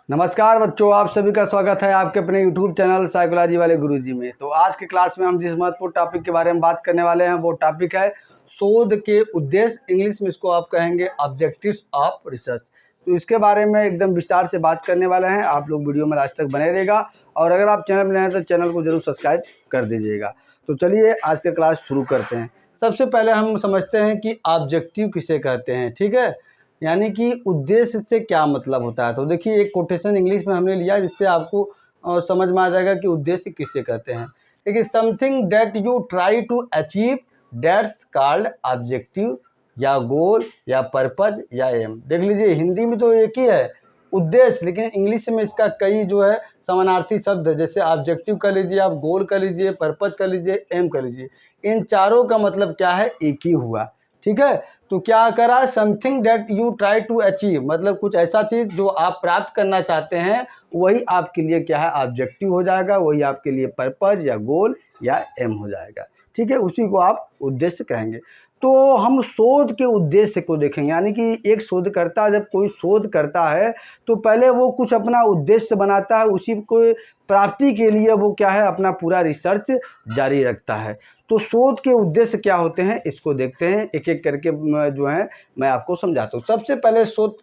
नमस्कार बच्चों, आप सभी का स्वागत है आपके अपने YouTube चैनल साइकोलॉजी वाले गुरुजी में। तो आज के क्लास में हम जिस महत्वपूर्ण टॉपिक के बारे में बात करने वाले हैं वो टॉपिक है शोध के उद्देश्य। इंग्लिश में इसको आप कहेंगे ऑब्जेक्टिव्स ऑफ रिसर्च। तो इसके बारे में एकदम विस्तार से बात करने वाले हैं। आप लोग वीडियो में लास्ट तक बने रहेगा और अगर आप चैनल में नए हैं तो चैनल को जरूर सब्सक्राइब कर दीजिएगा। तो चलिए आज से क्लास शुरू करते हैं। सबसे पहले हम समझते हैं कि ऑब्जेक्टिव किसे कहते हैं। ठीक है, यानी कि उद्देश्य से क्या मतलब होता है। तो देखिए एक कोटेशन इंग्लिश में हमने लिया जिससे आपको समझ में आ जाएगा कि उद्देश्य किसे कहते हैं। देखिए something that you try to achieve that's called objective या गोल या पर्पज या एम। देख लीजिए हिंदी में तो एक ही है उद्देश्य, लेकिन इंग्लिश में इसका कई जो है समानार्थी शब्द है। जैसे ऑब्जेक्टिव कर लीजिए, आप गोल कर लीजिए, पर्पज कर लीजिए, एम कर लीजिए। इन चारों का मतलब क्या है, एक ही हुआ। ठीक है, तो क्या करा, something that you try to achieve, मतलब कुछ ऐसा चीज़ जो आप प्राप्त करना चाहते हैं वही आपके लिए क्या है, ऑब्जेक्टिव हो जाएगा। वही आपके लिए पर्पज या गोल या एम हो जाएगा। ठीक है, उसी को आप उद्देश्य कहेंगे। तो हम शोध के उद्देश्य को देखेंगे, यानी कि एक शोधकर्ता जब कोई शोध करता है तो पहले वो कुछ अपना उद्देश्य बनाता है, उसी को प्राप्ति के लिए वो क्या है, अपना पूरा रिसर्च जारी रखता है। तो शोध के उद्देश्य क्या होते हैं इसको देखते हैं, एक एक करके जो है मैं आपको समझाता हूँ। सबसे पहले शोध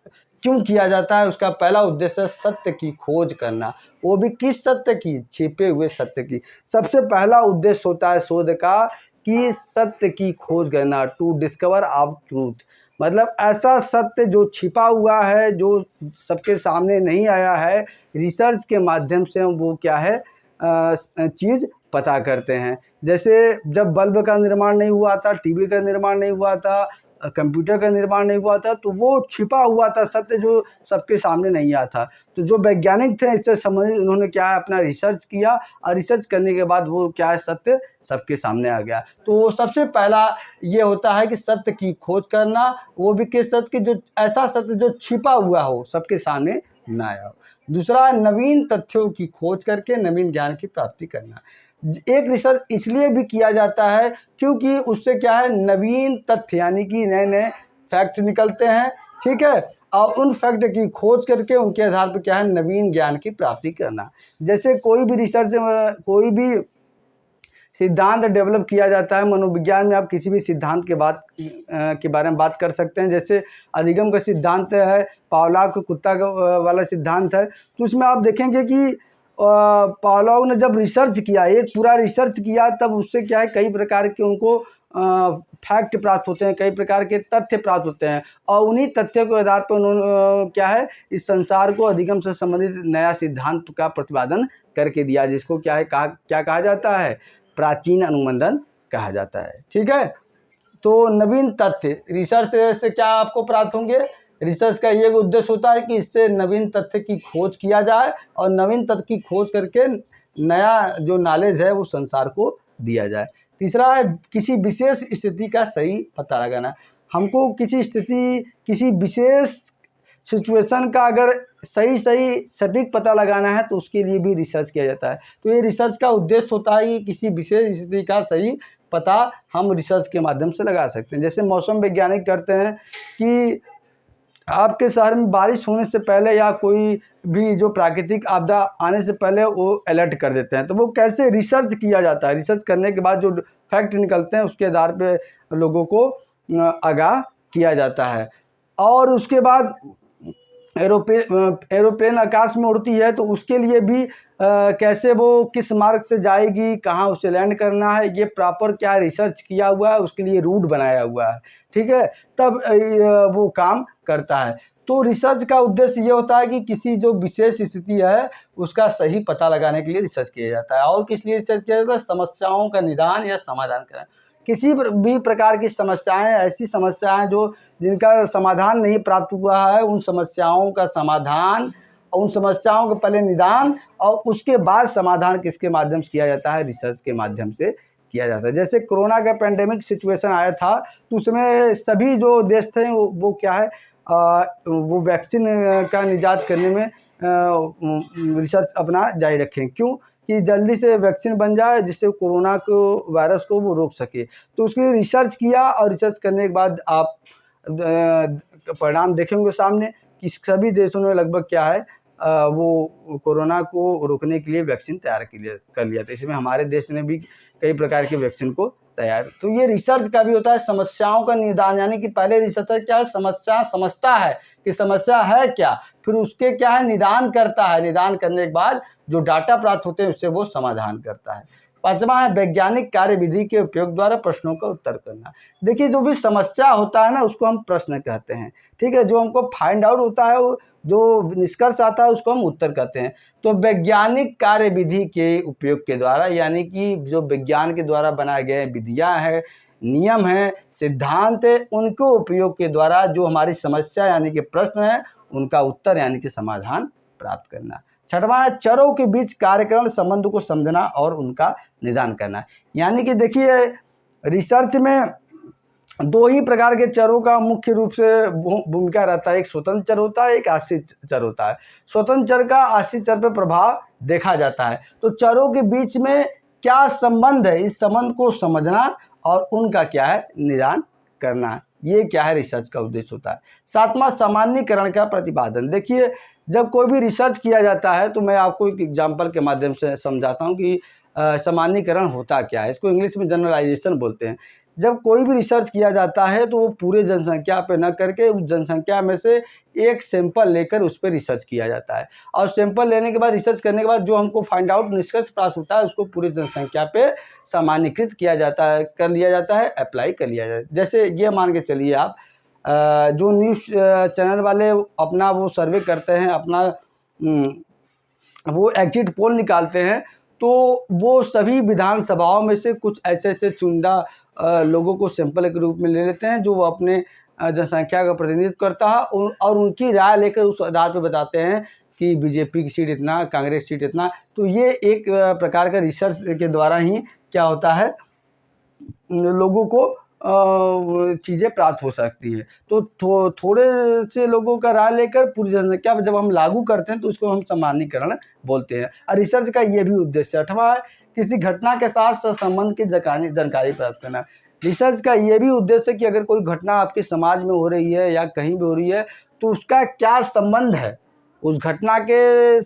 क्यों किया जाता है, उसका पहला उद्देश्य है सत्य की खोज करना। वो भी किस सत्य की, छिपे हुए सत्य की। सबसे पहला उद्देश्य होता है शोध का कि सत्य की खोज करना, टू डिस्कवर ऑफ ट्रूथ। मतलब ऐसा सत्य जो छिपा हुआ है, जो सबके सामने नहीं आया है, रिसर्च के माध्यम से हम वो क्या है चीज़ पता करते हैं। जैसे जब बल्ब का निर्माण नहीं हुआ था, टीवी का निर्माण नहीं हुआ था, कंप्यूटर का निर्माण नहीं हुआ था, तो वो छिपा हुआ था सत्य जो सबके सामने नहीं आया था। तो जो वैज्ञानिक थे इससे समझ उन्होंने क्या है अपना रिसर्च किया और रिसर्च करने के बाद वो क्या है सत्य सबके सामने आ गया। तो सबसे पहला ये होता है कि सत्य की खोज करना, वो भी किस सत्य की, जो ऐसा सत्य जो छिपा हुआ हो, सबके सामने ना आया हो। दूसरा नवीन तथ्यों की खोज करके नवीन ज्ञान की प्राप्ति करना। एक रिसर्च इसलिए भी किया जाता है क्योंकि उससे क्या है, नवीन तथ्य यानी कि नए नए फैक्ट निकलते हैं। ठीक है, और उन फैक्ट की खोज करके उनके आधार पर क्या है, नवीन ज्ञान की प्राप्ति करना। जैसे कोई भी रिसर्च कोई भी सिद्धांत डेवलप किया जाता है। मनोविज्ञान में आप किसी भी सिद्धांत के बारे में बात कर सकते हैं। जैसे अधिगम का सिद्धांत है, पावलोव का कुत्ता वाला सिद्धांत है। तो उसमें आप देखेंगे कि पावलोव ने जब रिसर्च किया, एक पूरा रिसर्च किया, तब उससे क्या है कई प्रकार के उनको फैक्ट प्राप्त होते हैं, कई प्रकार के तथ्य प्राप्त होते हैं। और उन्हीं तथ्यों के आधार पर उन्होंने क्या है इस संसार को अधिगम से संबंधित नया सिद्धांत का प्रतिपादन करके दिया, जिसको क्या है क्या कहा जाता है, प्राचीन अनुसंधान कहा जाता है। ठीक है, तो नवीन तथ्य रिसर्च से क्या आपको प्राप्त होंगे, रिसर्च का ये उद्देश्य होता है कि इससे नवीन तथ्य की खोज किया जाए और नवीन तथ्य की खोज करके नया जो नॉलेज है वो संसार को दिया जाए। तीसरा है किसी विशेष स्थिति का सही पता लगाना। हमको किसी स्थिति, किसी विशेष सिचुएशन का अगर सही सटीक पता लगाना है तो उसके लिए भी रिसर्च किया जाता है। तो ये रिसर्च का उद्देश्य होता है कि किसी विशेष स्थिति का सही पता हम रिसर्च के माध्यम से लगा सकते हैं। जैसे मौसम वैज्ञानिक करते हैं कि आपके शहर में बारिश होने से पहले या कोई भी जो प्राकृतिक आपदा आने से पहले वो अलर्ट कर देते हैं। तो वो कैसे रिसर्च किया जाता है, रिसर्च करने के बाद जो फैक्ट निकलते हैं उसके आधार पे लोगों को आगाह किया जाता है। और उसके बाद एरोप्लेन आकाश में उड़ती है तो उसके लिए भी कैसे वो किस मार्ग से जाएगी, कहाँ उसे लैंड करना है, ये प्रॉपर क्या रिसर्च किया हुआ है, उसके लिए रूट बनाया हुआ है। ठीक है, तब वो काम करता है। तो रिसर्च का उद्देश्य ये होता है कि किसी जो विशेष स्थिति है उसका सही पता लगाने के लिए रिसर्च किया जाता है। और किस लिए रिसर्च किया जाता है, समस्याओं का निदान या समाधान करना। किसी भी प्रकार की समस्याएं, ऐसी समस्याएं जो जिनका समाधान नहीं प्राप्त हुआ है, उन समस्याओं का समाधान, उन समस्याओं का पहले निदान और उसके बाद समाधान किसके माध्यम से किया जाता है, रिसर्च के माध्यम से किया जाता है। जैसे कोरोना का पेंडेमिक सिचुएशन आया था तो उसमें सभी जो देश थे वो क्या है वो वैक्सीन का निजात करने में रिसर्च अपना जारी रखें। क्यों कि जल्दी से वैक्सीन बन जाए जिससे कोरोना को वायरस को वो रोक सके। तो उसके लिए रिसर्च किया और रिसर्च करने के बाद आप परिणाम देखेंगे सामने कि सभी देशों ने लगभग क्या है वो कोरोना को रोकने के लिए वैक्सीन तैयार कर लिया था। इसमें हमारे देश ने भी कई प्रकार के वैक्सीन को तैयार। तो ये रिसर्च का भी होता है समस्याओं का निदान, यानी कि पहले रिसर्चर क्या है, समस्या समझता है कि समस्या है क्या, फिर उसके क्या है निदान करता है, निदान करने के बाद जो डाटा प्राप्त होते हैं उससे वो समाधान करता है। पांचवा है वैज्ञानिक कार्यविधि के उपयोग द्वारा प्रश्नों का उत्तर करना। देखिए जो भी समस्या होता है ना उसको हम प्रश्न कहते हैं, ठीक है। जो हमको फाइंड आउट होता है, वो जो निष्कर्ष आता है उसको हम उत्तर कहते हैं। तो वैज्ञानिक कार्यविधि के उपयोग के द्वारा, यानी कि जो विज्ञान के द्वारा बनाए गए विधियां हैं, नियम हैं, सिद्धांत है, उनके उपयोग के द्वारा जो हमारी समस्या यानी कि प्रश्न है उनका उत्तर यानी कि समाधान प्राप्त करना। छठवां है चरों के बीच कार्यकरण संबंध को समझना और उनका निदान करना। यानी कि देखिए रिसर्च में दो ही प्रकार के चरों का मुख्य रूप से भूमिका रहता है, एक स्वतंत्र चर होता है, एक आश्रित चर होता है। स्वतंत्र चर का आश्रित चर पर प्रभाव देखा जाता है। तो चरों के बीच में क्या संबंध है, इस संबंध को समझना और उनका क्या है निदान करना, ये क्या है रिसर्च का उद्देश्य होता है। सातवां सामान्यीकरण का प्रतिपादन। देखिए जब कोई भी रिसर्च किया जाता है तो मैं आपको एक एग्जाम्पल के माध्यम से समझाता हूँ कि सामान्यीकरण होता क्या है। इसको इंग्लिश में जनरलाइजेशन बोलते हैं। जब कोई भी रिसर्च किया जाता है तो वो पूरे जनसंख्या पे न करके उस जनसंख्या में से एक सैंपल लेकर उस पर रिसर्च किया जाता है, और सैंपल लेने के बाद रिसर्च करने के बाद जो हमको फाइंड आउट निष्कर्ष प्राप्त होता है उसको पूरी जनसंख्या पे सामान्यीकृत किया जाता है, कर लिया जाता है, अप्लाई कर लिया जाता है। जैसे ये मान के चलिए आप जो न्यूज़ चैनल वाले अपना वो सर्वे करते हैं, अपना वो एग्जिट पोल निकालते हैं, तो वो सभी विधानसभाओं में से कुछ ऐसे ऐसे चुनिंदा लोगों को सैंपल के रूप में ले लेते हैं जो वो अपने जनसंख्या का प्रतिनिधित्व करता है, और उनकी राय लेकर उस आधार पर बताते हैं कि बीजेपी की सीट इतना, कांग्रेस की सीट इतना। तो ये एक प्रकार का रिसर्च के द्वारा ही क्या होता है लोगों को चीज़ें प्राप्त हो सकती है। तो थोड़े से लोगों का राय लेकर पूरी जनसंख्या पर जब हम लागू करते हैं तो उसको हम सामान्यीकरण बोलते हैं। और रिसर्च का ये भी उद्देश्य है। अठवां है किसी घटना के साथ संबंध की जानकारी प्राप्त करना। रिसर्च का ये भी उद्देश्य है कि अगर कोई घटना आपके समाज में हो रही है या कहीं भी हो रही है तो उसका क्या संबंध है, उस घटना के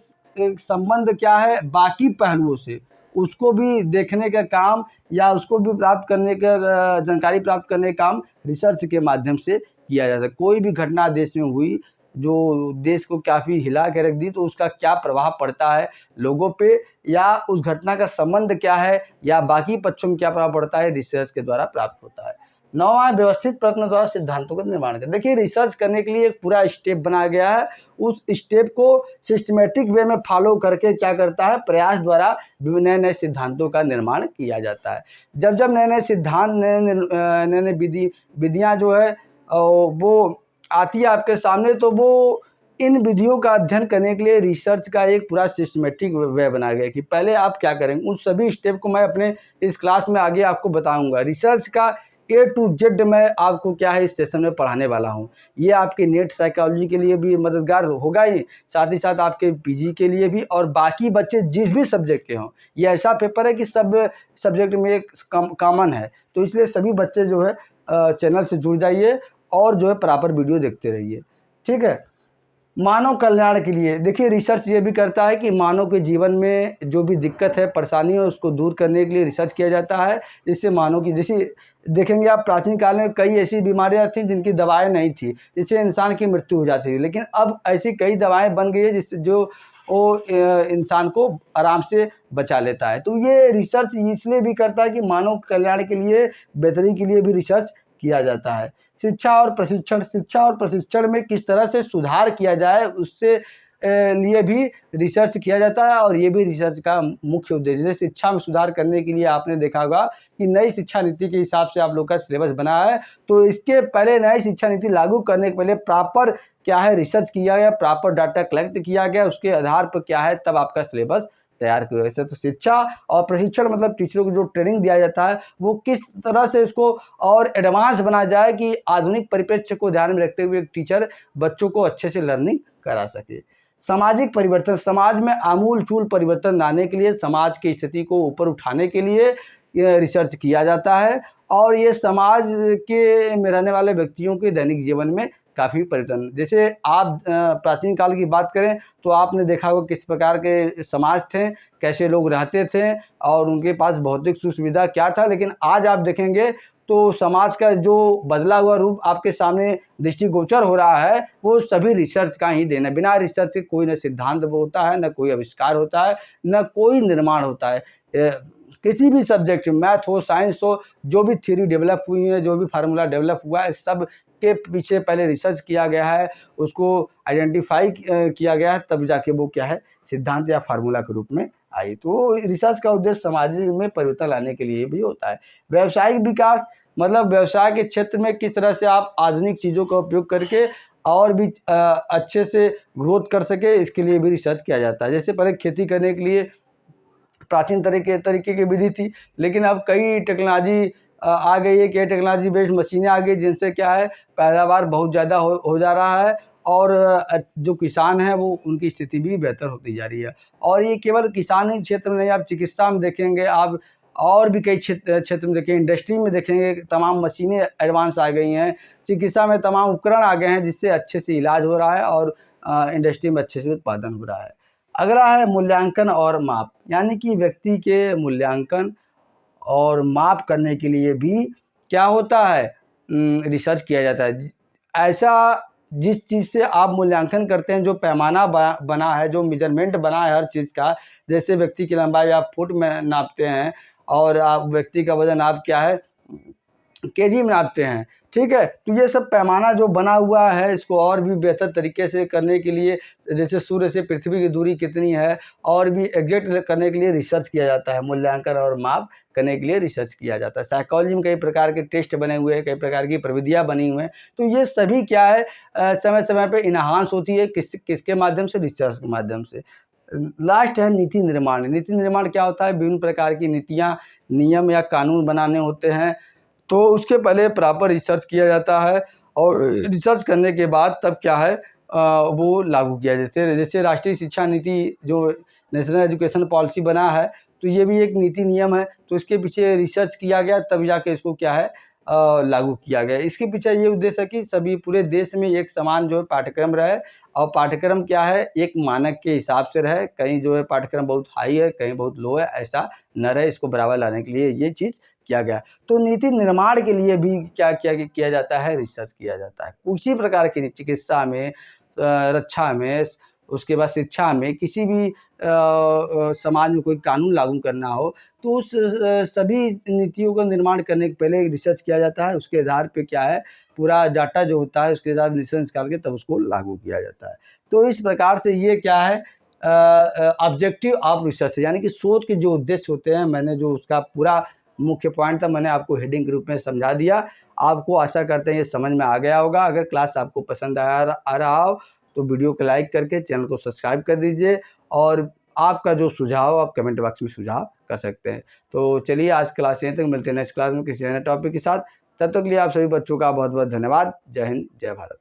संबंध क्या है बाकी पहलुओं से, उसको भी देखने का काम या उसको भी प्राप्त करने का जानकारी प्राप्त करने का काम रिसर्च के माध्यम से किया जाता है। कोई भी घटना देश में हुई जो देश को काफ़ी हिला के रख दी, तो उसका क्या प्रभाव पड़ता है लोगों पे, या उस घटना का संबंध क्या है, या बाकी पक्षों में क्या प्रभाव पड़ता है, रिसर्च के द्वारा प्राप्त होता है। नौवां व्यवस्थित प्रश्न द्वारा सिद्धांतों का निर्माण कर। देखिए रिसर्च करने के लिए एक पूरा स्टेप बनाया गया है, उस स्टेप को सिस्टमेटिक वे में फॉलो करके क्या करता है प्रयास द्वारा नए नए सिद्धांतों का निर्माण किया जाता है। जब जब नए नए सिद्धांत नए नए विधियाँ जो है वो आती है आपके सामने, तो वो इन विधियों का अध्ययन करने के लिए रिसर्च का एक पूरा सिस्टमेटिक वे बनाया गया कि पहले आप क्या करेंगे। उन सभी स्टेप को मैं अपने इस क्लास में आगे आपको बताऊंगा। रिसर्च का A to Z मैं आपको क्या है इस सेशन में पढ़ाने वाला हूँ। ये आपके नेट साइकोलॉजी के लिए भी मददगार होगा ही, साथ ही साथ आपके पीजी के लिए भी, और बाकी बच्चे जिस भी सब्जेक्ट के हों। ये ऐसा पेपर है कि सब सब्जेक्ट में एक कॉमन है, तो इसलिए सभी बच्चे जो है चैनल से जुड़ जाइए और जो है प्रॉपर वीडियो देखते रहिए, ठीक है। मानव कल्याण के लिए देखिए रिसर्च ये भी करता है कि मानव के जीवन में जो भी दिक्कत है, परेशानी है, उसको दूर करने के लिए रिसर्च किया जाता है, जिससे मानव की, जैसे देखेंगे आप प्राचीन काल में कई ऐसी बीमारियां थीं जिनकी दवाएं नहीं थी, जिससे इंसान की मृत्यु हो जाती थी, लेकिन अब ऐसी कई दवाएं बन गई है जिससे जो वो इंसान को आराम से बचा लेता है। तो ये रिसर्च इसलिए भी करता है कि मानव कल्याण के लिए, बेहतरी के लिए भी रिसर्च किया जाता है। शिक्षा और प्रशिक्षण में किस तरह से सुधार किया जाए उससे लिए भी रिसर्च किया जाता है, और ये भी रिसर्च का मुख्य उद्देश्य है। शिक्षा में सुधार करने के लिए आपने देखा होगा कि नई शिक्षा नीति के हिसाब से आप लोग का सिलेबस बना है, तो इसके पहले नई शिक्षा नीति लागू करने के पहले प्रॉपर क्या है रिसर्च किया गया, प्रॉपर डाटा कलेक्ट किया गया, उसके आधार पर क्या है तब आपका सिलेबस तैयार किया। वैसे तो शिक्षा और प्रशिक्षण मतलब टीचरों को जो ट्रेनिंग दिया जाता है वो किस तरह से इसको और एडवांस बनाया जाए कि आधुनिक परिप्रेक्ष्य को ध्यान में रखते हुए एक टीचर बच्चों को अच्छे से लर्निंग करा सके। सामाजिक परिवर्तन, समाज में आमूल चूल परिवर्तन लाने के लिए, समाज की स्थिति को ऊपर उठाने के लिए ये रिसर्च किया जाता है, और ये समाज के में रहने वाले व्यक्तियों के दैनिक जीवन में काफ़ी परिवर्तन। जैसे आप प्राचीन काल की बात करें तो आपने देखा होगा किस प्रकार के समाज थे, कैसे लोग रहते थे और उनके पास भौतिक सुख-सुविधा क्या था। लेकिन आज आप देखेंगे तो समाज का जो बदला हुआ रूप आपके सामने दृष्टिगोचर हो रहा है, वो सभी रिसर्च का ही देन है। बिना रिसर्च के कोई न सिद्धांत होता है, न कोई आविष्कार होता है, न कोई निर्माण होता है। किसी भी सब्जेक्ट मैथ हो, साइंस हो, जो भी थ्योरी डेवलप हुई है, जो भी फार्मूला डेवलप हुआ है, सब के पीछे पहले रिसर्च किया गया है, उसको आइडेंटिफाई किया गया है, तब जाके वो क्या है सिद्धांत या फार्मूला के रूप में आई। तो रिसर्च का उद्देश्य समाज में परिवर्तन लाने के लिए भी होता है। व्यावसायिक विकास मतलब व्यवसाय के क्षेत्र में किस तरह से आप आधुनिक चीज़ों का उपयोग करके और भी अच्छे से ग्रोथ कर सके, इसके लिए भी रिसर्च किया जाता है। जैसे पहले खेती करने के लिए प्राचीन तरीके की विधि थी, लेकिन अब कई टेक्नोलॉजी आ गई है कि टेक्नोलॉजी बेस्ड मशीनें आ गई, जिनसे क्या है पैदावार बहुत ज़्यादा हो जा रहा है और जो किसान हैं वो उनकी स्थिति भी बेहतर होती जा रही है। और ये केवल किसान ही क्षेत्र में नहीं, आप चिकित्सा में देखेंगे, आप और भी कई क्षेत्र में देखेंगे, इंडस्ट्री में देखेंगे, तमाम मशीनें एडवांस आ गई हैं, चिकित्सा में तमाम उपकरण आ गए हैं, जिससे अच्छे से इलाज हो रहा है और इंडस्ट्री में अच्छे से उत्पादन हो रहा है। अगला है मूल्यांकन और माप, यानी कि व्यक्ति के मूल्यांकन और माप करने के लिए भी क्या होता है रिसर्च किया जाता है। ऐसा जिस चीज़ से आप मूल्यांकन करते हैं, जो पैमाना बना है, जो मेजरमेंट बना है हर चीज़ का, जैसे व्यक्ति की लंबाई आप फुट में नापते हैं और आप व्यक्ति का वज़न आप क्या है केजी में नापते हैं, ठीक है। तो ये सब पैमाना जो बना हुआ है, इसको और भी बेहतर तरीके से करने के लिए, जैसे सूर्य से पृथ्वी की दूरी कितनी है, और भी एग्जैक्ट करने के लिए रिसर्च किया जाता है। मूल्यांकन और माप करने के लिए रिसर्च किया जाता है। साइकोलॉजी में कई प्रकार के टेस्ट बने हुए हैं, कई प्रकार की प्रविधियाँ बनी हुई हैं। तो ये सभी क्या है समय समय पे इन्हांस होती है, किसके माध्यम से, रिसर्च के माध्यम से। लास्ट है नीति निर्माण। नीति निर्माण क्या होता है, विभिन्न प्रकार की नीतियाँ, नियम या कानून बनाने होते हैं, तो उसके पहले प्रॉपर रिसर्च किया जाता है और रिसर्च करने के बाद तब क्या है वो लागू किया। जैसे राष्ट्रीय शिक्षा नीति जो नेशनल एजुकेशन पॉलिसी बना है, तो ये भी एक नीति नियम है, तो इसके पीछे रिसर्च किया गया, तब जाके इसको क्या है लागू किया गया। इसके पीछे ये उद्देश्य है कि सभी पूरे देश में एक समान जो है पाठ्यक्रम रहे, और पाठ्यक्रम क्या है एक मानक के हिसाब से रहे। कहीं जो है पाठ्यक्रम बहुत हाई है, कहीं बहुत लो है, ऐसा न रहे। इसको बराबर लाने के लिए ये चीज़ किया गया। तो नीति निर्माण के लिए भी क्या किया जाता है, रिसर्च किया जाता है। उसी प्रकार की चिकित्सा में, रक्षा में, उसके बाद शिक्षा में, किसी भी समाज में कोई कानून लागू करना हो, तो उस सभी नीतियों का निर्माण करने के पहले रिसर्च किया जाता है। उसके आधार पे क्या है पूरा डाटा जो होता है, उसके आधार रिसर्च निकाल के तब उसको लागू किया जाता है। तो इस प्रकार से ये क्या है ऑब्जेक्टिव ऑफ रिसर्च, यानी कि शोध के जो उद्देश्य होते हैं, मैंने जो उसका पूरा मुख्य पॉइंट था मैंने आपको हेडिंग के रूप में समझा दिया। आपको आशा करते हैं ये समझ में आ गया होगा। अगर क्लास आपको पसंद आ रहा हो तो वीडियो को लाइक करके चैनल को सब्सक्राइब कर दीजिए, और आपका जो सुझाव आप कमेंट बॉक्स में सुझाव कर सकते हैं। तो चलिए आज क्लास यहीं तक, मिलते हैं नेक्स्ट क्लास में किसी अन्य टॉपिक के साथ। तब तक के लिए आप सभी बच्चों का बहुत बहुत धन्यवाद। जय हिंद, जय भारत।